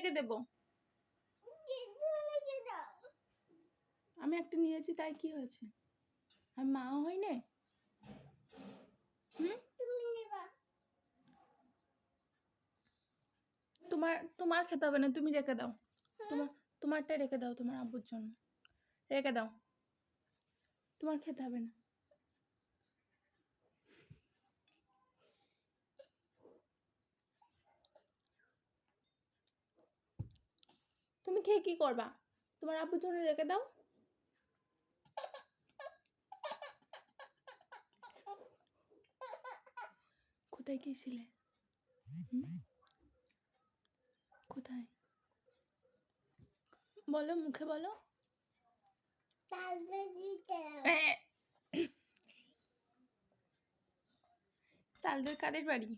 রেখে দেবো। আমি একটা নিয়েছি, তাই কি হয়েছে? আমি মা হই না? তোমার খেতে হবে না, তুমি রেখে দাও। তোমারটা রেখে দাও, তোমার আব্বুর জন্য রেখে দাও। তোমার খেতে হবে না। তুমি খেয়ে কি করবা? তোমার আব্বুর জন্য রেখে দাও। কোথায় গিয়েছিলে? কোথায় বলো, মুখে বলো। তালদের কাদের বাড়ি?